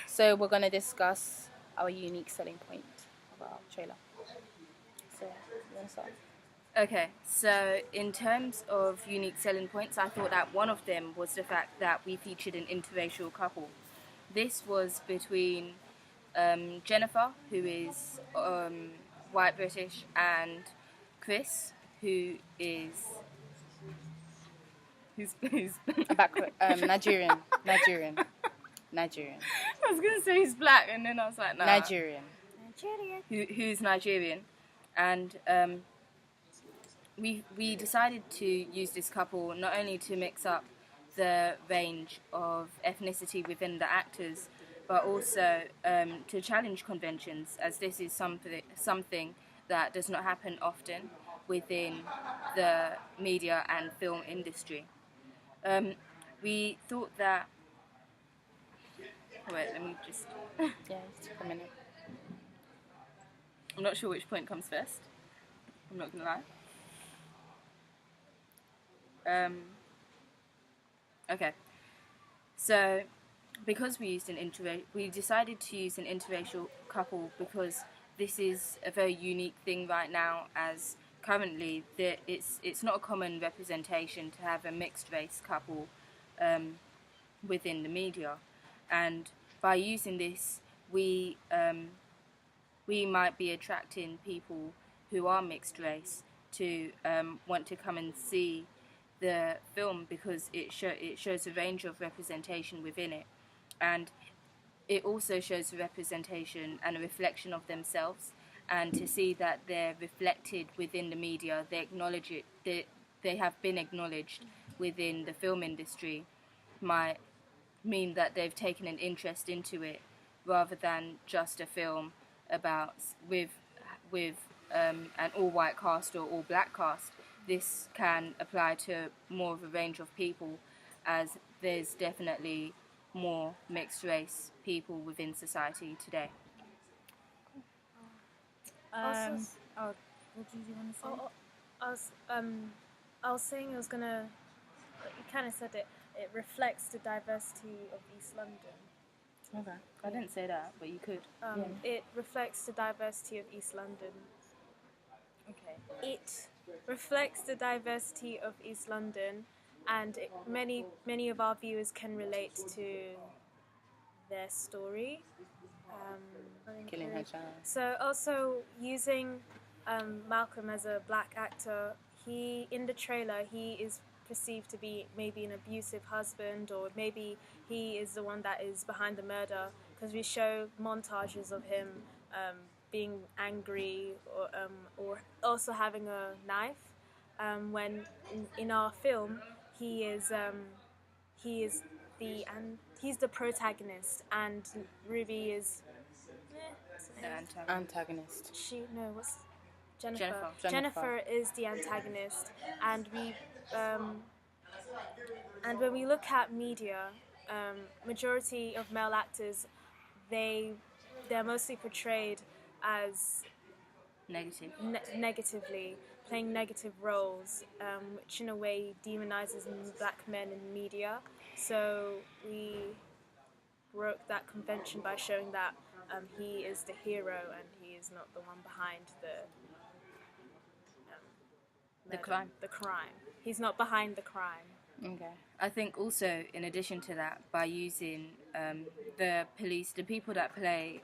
So we're gonna discuss our unique selling point of our trailer. So you wanna start? Okay, so in terms of unique selling points, I thought that one of them was the fact that we featured an interracial couple. This was between Jennifer, who is white British, and Chris, who's Nigerian. I was gonna say he's black, and then I was like, nah, Nigerian. who's Nigerian, and we decided to use this couple not only to mix up the range of ethnicity within the actors, but also to challenge conventions, as this is something that does not happen often within the media and film industry. We thought that. Wait, let me just. Yeah, just a minute. I'm not sure which point comes first. I'm not gonna lie. Okay. So, because we decided to use an interracial couple because this is a very unique thing right now. As currently, it's not a common representation to have a mixed race couple within the media, and by using this, we might be attracting people who are mixed race to want to come and see the film because it shows a range of representation within it, and it also shows a representation and a reflection of themselves, and to see that they're reflected within the media, they acknowledge it, they have been acknowledged within the film industry, might mean that they've taken an interest into it rather than just a film about with an all-white cast or all-black cast. This can apply to more of a range of people, as there's definitely more mixed race people within society today. What did you want to say? I was saying it was gonna. You kind of said it. It reflects the diversity of East London. Okay, I didn't say that, but you could. It reflects the diversity of East London. Okay. It reflects the diversity of East London, and many of our viewers can relate to their story. Killing her child. So also using Malcolm as a black actor, in the trailer he is perceived to be maybe an abusive husband, or maybe he is the one that is behind the murder, because we show montages of him being angry, or also having a knife. When in our film he's the protagonist, and Ruby is Antagonist. Jennifer. Jennifer. Jennifer is the antagonist, and when we look at media, majority of male actors, they're mostly portrayed as negatively, playing negative roles, which in a way demonizes black men in media. So we broke that convention by showing that he is the hero and he is not the one behind the crime. The crime. He's not behind the crime. Okay. I think also, in addition to that, by using the police, the people that play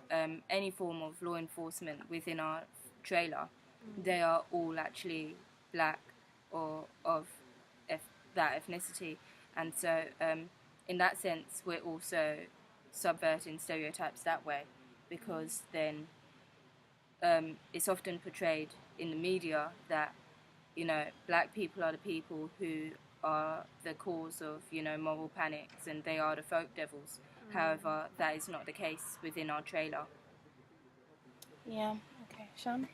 any form of law enforcement within our trailer, they are all actually black or of that ethnicity. And so, in that sense, we're also subverting stereotypes that way, because then it's often portrayed in the media that, black people are the people who are the cause of, moral panics, and they are the folk devils. However, that is not the case within our trailer. Yeah. Okay. Sean?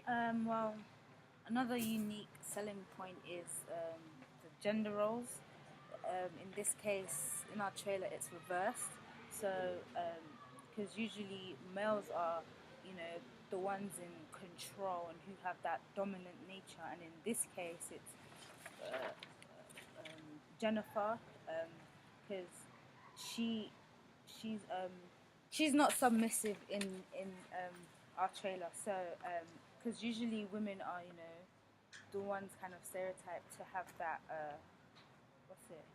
Well, another unique selling point is the gender roles. In this case, in our trailer, it's reversed. So, because usually males are, the ones in control and who have that dominant nature, and in this case, it's Jennifer, because she's she's not submissive in our trailer. So because usually women are, you know, the ones kind of stereotyped to have that what's it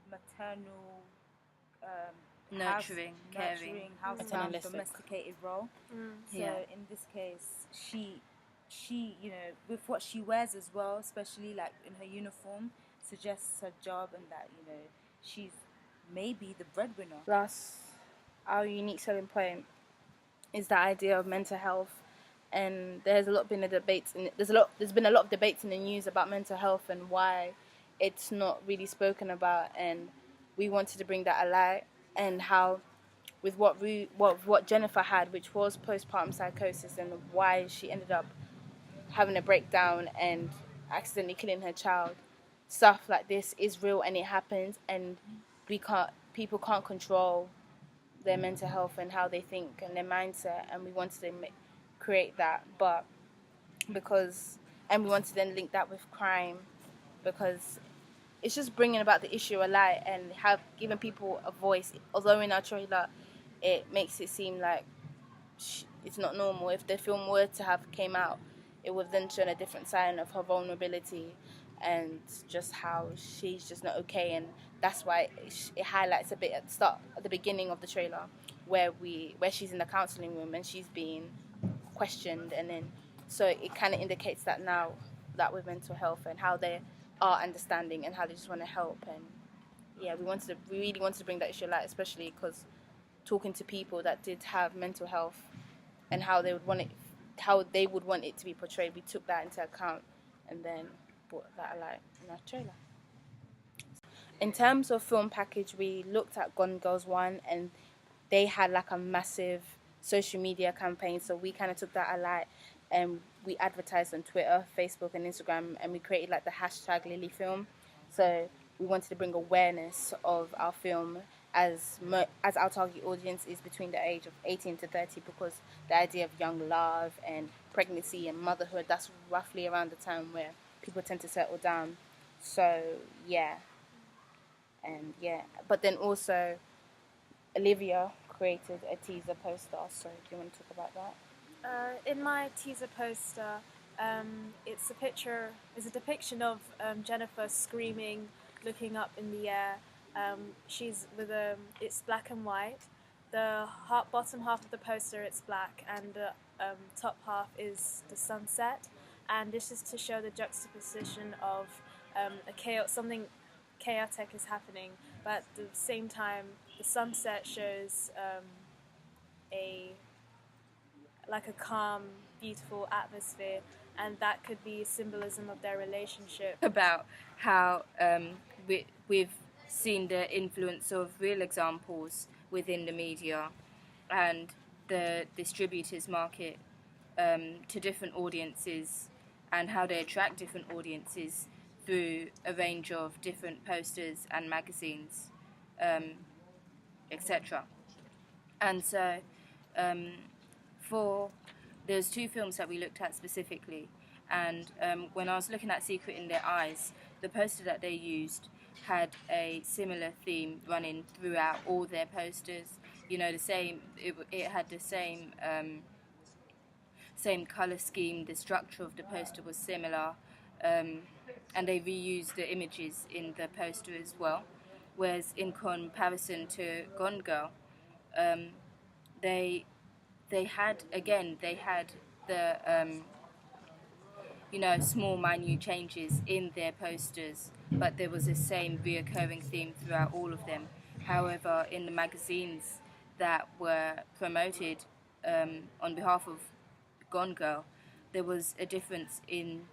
maternal Nurturing, caring, housebound, Paternalistic. domesticated role. So Yeah. in this case, she, you know, with what she wears as well, especially like in her uniform, suggests her job and that, you know, she's maybe the breadwinner. Plus, our unique selling point is the idea of mental health, and there's been a lot of debates in the news about mental health and why it's not really spoken about, and we wanted to bring that alight, and how with what Jennifer had, which was postpartum psychosis, and why she ended up having a breakdown and accidentally killing her child. Stuff like this is real and it happens, and people can't control their mental health and how they think and their mindset, and we wanted to create that, and we wanted to then link that with crime, because it's just bringing about the issue alight and have given people a voice. Although in our trailer it makes it seem like it's not normal. If the film were to have came out, it would then show a different side of her vulnerability and just how she's just not okay. And that's why it highlights a bit at the beginning of the trailer, where she's in the counselling room and she's being questioned, and then so it kind of indicates that now that with mental health and how they are understanding and how they just want to help. And yeah, we really wanted to bring that issue light, especially because talking to people that did have mental health and how they would want it to be portrayed, we took that into account and then brought that alight in our trailer. In terms of film package, we looked at Gone Girls 1, and they had like a massive social media campaign, so we kind of took that alight and we advertised on Twitter, Facebook and Instagram, and we created like the hashtag LilyFilm. So we wanted to bring awareness of our film as our target audience is between the age of 18 to 30, because the idea of young love and pregnancy and motherhood, that's roughly around the time where people tend to settle down. So but then also Olivia created a teaser poster, so do you want to talk about that? In my teaser poster, it's a depiction of Jennifer screaming, looking up in the air. She's with it's black and white. The bottom half of the poster, it's black, and the top half is the sunset. And this is to show the juxtaposition of something chaotic is happening, but at the same time, the sunset shows a calm, beautiful atmosphere, and that could be symbolism of their relationship. About how we've seen the influence of real examples within the media and the distributors market to different audiences, and how they attract different audiences through a range of different posters and magazines, etc. And so there's two films that we looked at specifically, and when I was looking at Secret in Their Eyes, the poster that they used had a similar theme running throughout all their posters. You know, it had the same color scheme, the structure of the poster was similar, and they reused the images in the poster as well. Whereas in comparison to Gone Girl, they had the small minute changes in their posters, but there was the same reoccurring theme throughout all of them. However, in the magazines that were promoted on behalf of Gone Girl, there was a difference in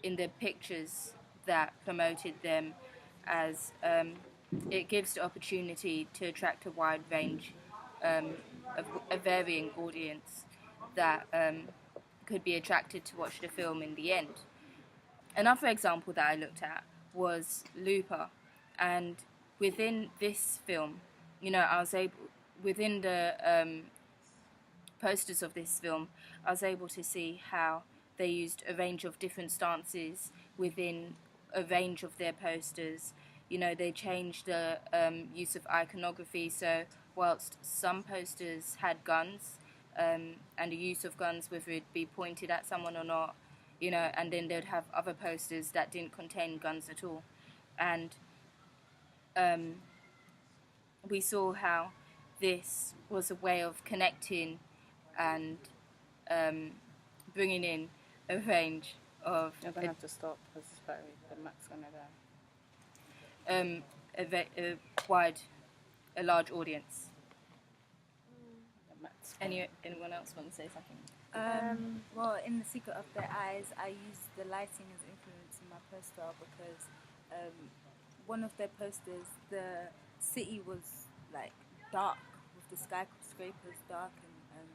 the pictures that promoted them, as it gives the opportunity to attract a wide range of a varying audience that could be attracted to watch the film in the end. Another example that I looked at was Looper, and within this film, within the posters of this film, I was able to see how they used a range of different stances within a range of their posters. You know, they changed the use of iconography, so whilst some posters had guns, and the use of guns, whether it be pointed at someone or not, you know, and then they'd have other posters that didn't contain guns at all. And we saw how this was a way of connecting and bringing in a range of You're gonna have to stop because the Mac's gonna die. a large audience. The Mac's Anyone else want to say something? Well, in The Secret of Their Eyes, I used the lighting as influence in my poster because one of their posters, the city was like dark with the skyscrapers dark, and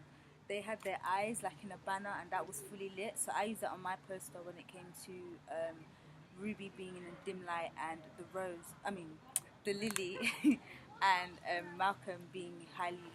they had their eyes like in a banner, and that was fully lit. So I used that on my poster when it came to Ruby being in a dim light and the lily, and Malcolm being highly lit.